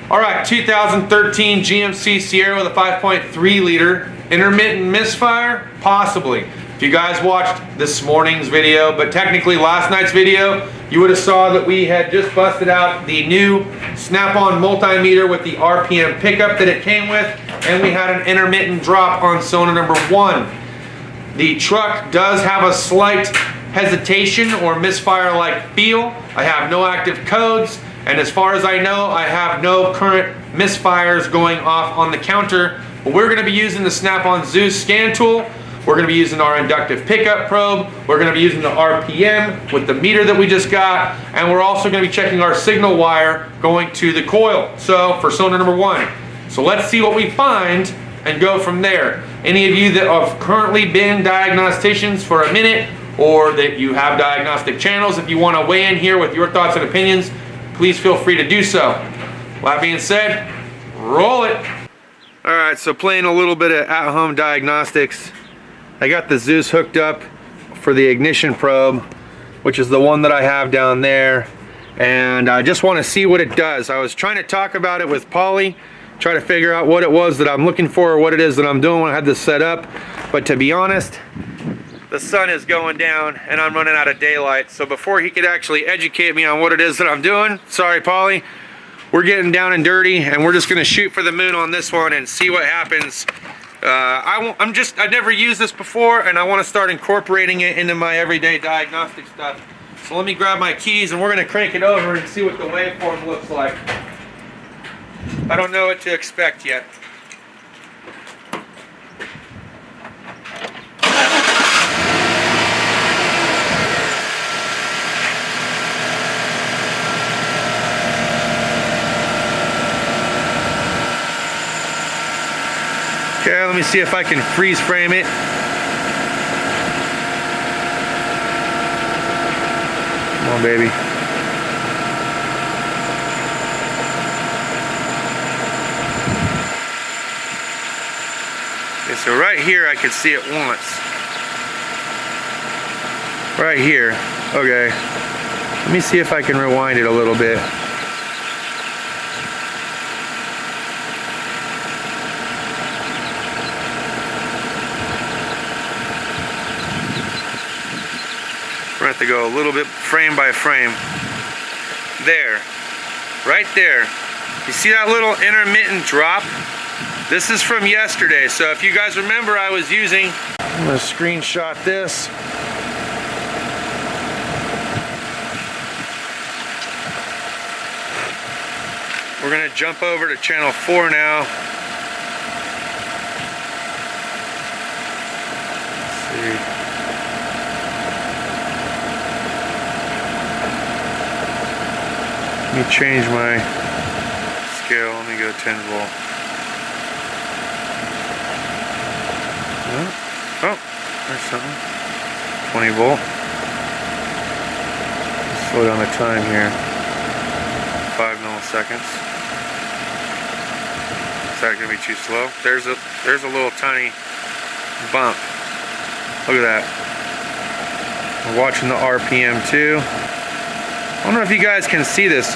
All right, 2013 GMC Sierra with a 5.3 liter. Intermittent misfire? Possibly. If you guys watched this morning's video, but technically last night's video, you would have saw that we had just busted out the new snap-on multimeter with the RPM pickup that it came with, and we had an intermittent drop on cylinder number 1. The truck does have a slight hesitation or misfire-like feel. I have no active codes, and as far as I know, I have no current misfires going off on the counter. But we're going to be using the Snap-on Zeus scan tool. We're going to be using our inductive pickup probe. We're going to be using the RPM with the meter that we just got, and we're also going to be checking our signal wire going to the coil. So for cylinder number 1. So let's see what we find and go from there. Any of you that have currently been diagnosticians for a minute, or that you have diagnostic channels, if you want to weigh in here with your thoughts and opinions, please feel free to do so. That being said, roll it. All right, so playing a little bit of at-home diagnostics. I got the Zeus hooked up for the ignition probe, which is the one that I have down there, and I just want to see what it does. I was trying to talk about it with Pauly, try to figure out what it was that I'm looking for, or what it is that I'm doing when I had this set up. But to be honest, the sun is going down and I'm running out of daylight. So before he could actually educate me on what it is that I'm doing, sorry Pauly, we're getting down and dirty, and we're just gonna shoot for the moon on this one and see what happens. I've never used this before, and I want to start incorporating it into my everyday diagnostic stuff. So let me grab my keys and we're gonna crank it over and see what the waveform looks like. I don't know what to expect yet. Okay, let me see if I can freeze frame it. Come on, baby. Okay, so right here I could see it once. Right here. Okay. Let me see if I can rewind it a little bit. We're going to have to go a little bit frame by frame. There. Right there. You see that little intermittent drop? This is from yesterday. So if you guys remember, I was using... I'm going to screenshot this. We're going to jump over to channel 4 now. Let's see. Let me change my scale. Let me go 10 volt. Oh, there's something. 20 volt. Let's slow down the time here. 5 milliseconds. Is that gonna be too slow? There's a little tiny bump. Look at that. We're watching the RPM too. I don't know if you guys can see this,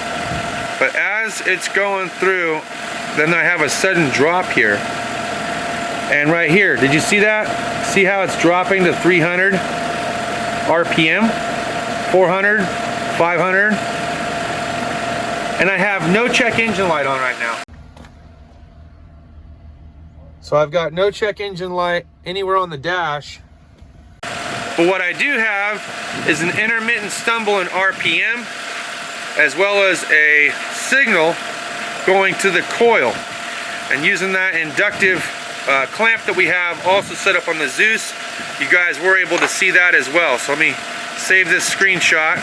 but as it's going through, then I have a sudden drop here. And right here, did you see that? See how it's dropping to 300 RPM, 400, 500? And I have no check engine light on right now. So I've got no check engine light anywhere on the dash. But what I do have is an intermittent stumble in RPM, as well as a signal going to the coil. And using that inductive clamp that we have also set up on the Zeus, you guys were able to see that as well. So let me save this screenshot.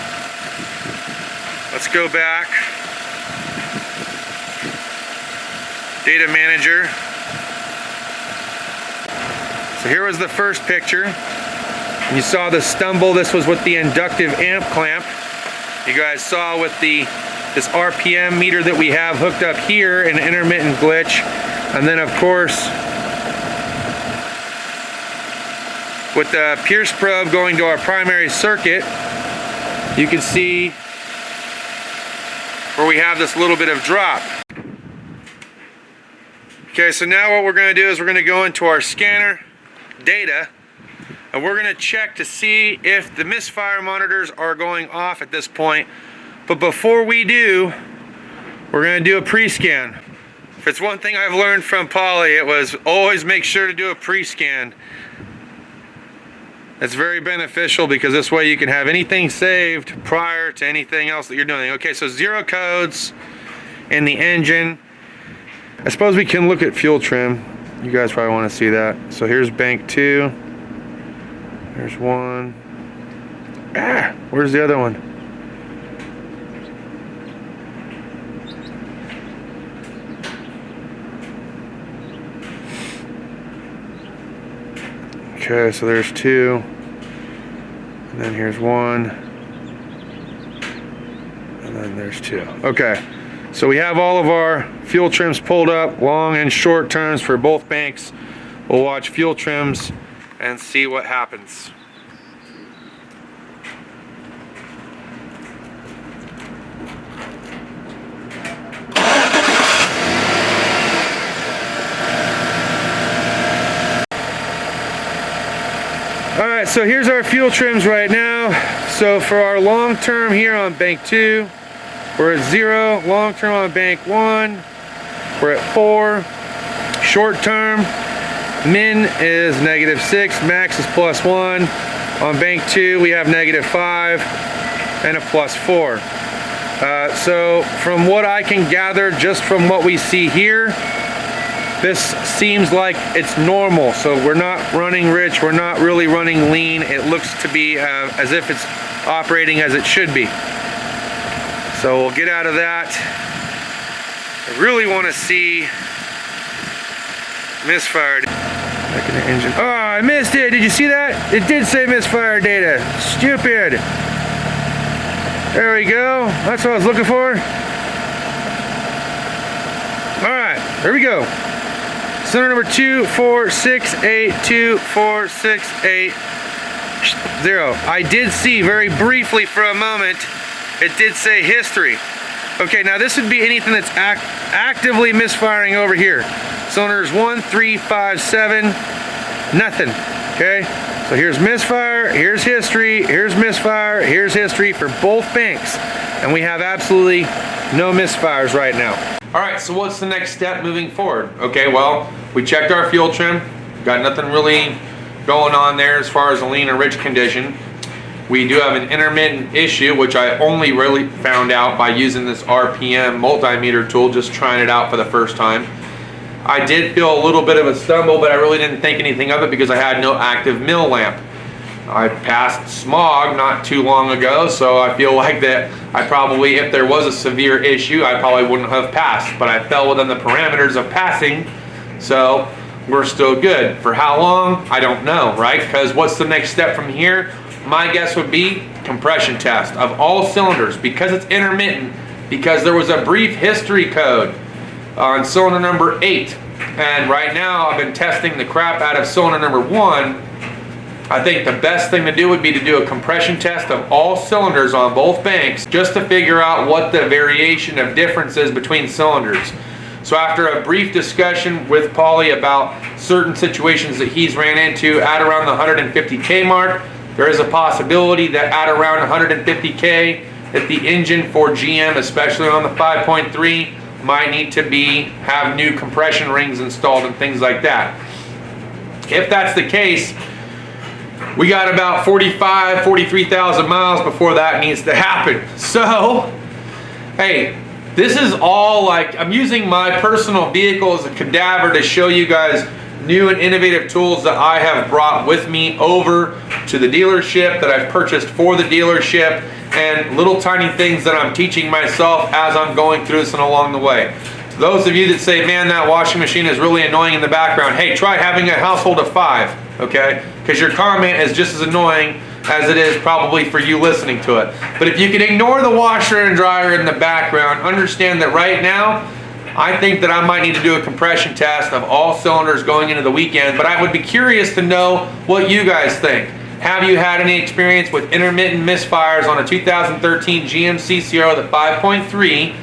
Let's go back. Data manager. So here was the first picture. You saw the stumble. This was with the inductive amp clamp. You guys saw with this RPM meter that we have hooked up here, an intermittent glitch. And then of course, with the Pierce probe going to our primary circuit, you can see where we have this little bit of drop. Okay, so now what we're going to do is we're going to go into our scanner data, and we're going to check to see if the misfire monitors are going off at this point. But before we do, we're going to do a pre-scan. If it's one thing I've learned from Pauly, it was always make sure to do a pre-scan. It's very beneficial because this way you can have anything saved prior to anything else that you're doing. Okay, so 0 codes in the engine. I suppose we can look at fuel trim. You guys probably want to see that. So here's bank 2. There's 1. Where's the other one? Okay, so there's 2, and then here's 1, and then there's 2. Okay, so we have all of our fuel trims pulled up, long and short terms for both banks. We'll watch fuel trims and see what happens. Alright, so here's our fuel trims right now. So for our long term here on bank 2, we're at 0. Long term on bank 1, we're at 4. Short term, min is -6, max is +1. On bank 2, we have -5 and a +4. So from what I can gather, just from what we see here, this seems like it's normal. So we're not running rich, we're not really running lean. It looks to be as if it's operating as it should be. So we'll get out of that. I really want to see misfire. Back in the engine. Oh, I missed it. Did you see that? It did say misfire data. Stupid. There we go. That's what I was looking for. All right, here we go. Cylinder number 246824680. I did see very briefly for a moment, it did say history. Okay, now this would be anything that's actively misfiring over here. Cylinders 1, 3, 5, 7, nothing. Okay, so here's misfire, here's history, here's misfire, here's history for both banks. And we have absolutely no misfires right now. All right, so what's the next step moving forward? Okay, well, we checked our fuel trim. Got nothing really going on there as far as a lean or rich condition. We do have an intermittent issue, which I only really found out by using this RPM multimeter tool, just trying it out for the first time. I did feel a little bit of a stumble, but I really didn't think anything of it because I had no active mill lamp. I passed smog not too long ago, so I feel like that I probably, if there was a severe issue, I probably wouldn't have passed, but I fell within the parameters of passing, so we're still good. For how long? I don't know, right? Because what's the next step from here? My guess would be compression test of all cylinders, because it's intermittent, because there was a brief history code on cylinder number 8, and right now I've been testing the crap out of cylinder number 1. I think the best thing to do would be to do a compression test of all cylinders on both banks just to figure out what the variation of difference is between cylinders. So after a brief discussion with Pauly about certain situations that he's ran into at around the 150K mark, there is a possibility that at around 150K that the engine for GM, especially on the 5.3, might need to have new compression rings installed and things like that. If that's the case, we got about 43,000 miles before that needs to happen. So, hey, this is all like, I'm using my personal vehicle as a cadaver to show you guys new and innovative tools that I have brought with me over to the dealership, that I've purchased for the dealership, and little tiny things that I'm teaching myself as I'm going through this and along the way. To those of you that say, man, that washing machine is really annoying in the background, hey, try having a household of 5, okay? Because your comment is just as annoying as it is probably for you listening to it. But if you can ignore the washer and dryer in the background, understand that right now, I think that I might need to do a compression test of all cylinders going into the weekend, but I would be curious to know what you guys think. Have you had any experience with intermittent misfires on a 2013 GMC Sierra with a 5.3?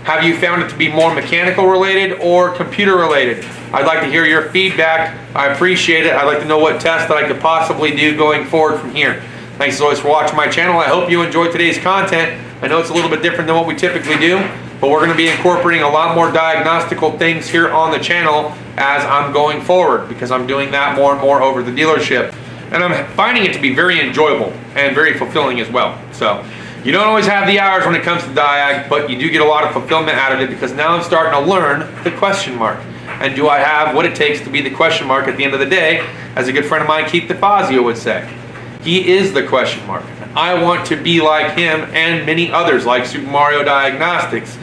Have you found it to be more mechanical related or computer related? I'd like to hear your feedback. I appreciate it. I'd like to know what tests that I could possibly do going forward from here. Thanks as always for watching my channel. I hope you enjoyed today's content. I know it's a little bit different than what we typically do, but we're going to be incorporating a lot more diagnostical things here on the channel as I'm going forward, because I'm doing that more and more over the dealership. And I'm finding it to be very enjoyable and very fulfilling as well. So you don't always have the hours when it comes to diag, but you do get a lot of fulfillment out of it, because now I'm starting to learn the question mark. And do I have what it takes to be the question mark at the end of the day? As a good friend of mine, Keith DeFazio, would say, he is the question mark. I want to be like him and many others, like Super Mario Diagnostics,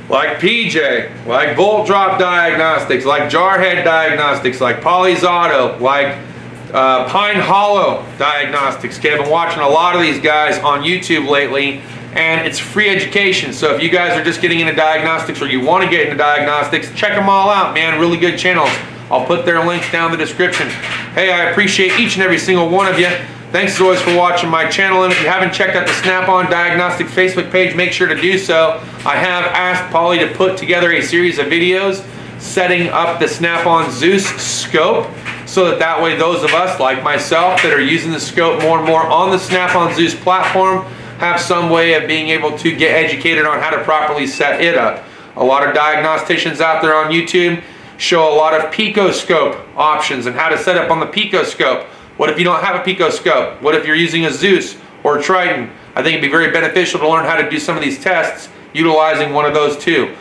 like PJ, like Volt Drop Diagnostics, like Jarhead Diagnostics, like Pauly's Auto, like Pine Hollow Diagnostics. Okay, I've been watching a lot of these guys on YouTube lately, and it's free education. So if you guys are just getting into diagnostics or you want to get into diagnostics, check them all out, man. Really good channels. I'll put their links down in the description. Hey, I appreciate each and every single one of you. Thanks as always for watching my channel, and if you haven't checked out the Snap-on Diagnostics Facebook page, make sure to do so. I have asked Pauly to put together a series of videos setting up the Snap-on Zeus scope, so that way those of us like myself that are using the scope more and more on the Snap-on Zeus platform have some way of being able to get educated on how to properly set it up. A lot of diagnosticians out there on YouTube show a lot of picoscope options and how to set up on the picoscope. What if you don't have a picoscope? What if you're using a Zeus or a Triton? I think it'd be very beneficial to learn how to do some of these tests utilizing one of those too.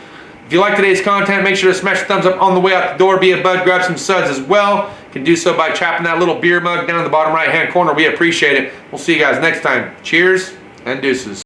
If you like today's content, make sure to smash the thumbs up on the way out the door. Be a bud, grab some suds as well. You can do so by chapping that little beer mug down in the bottom right hand corner. We appreciate it. We'll see you guys next time. Cheers and deuces.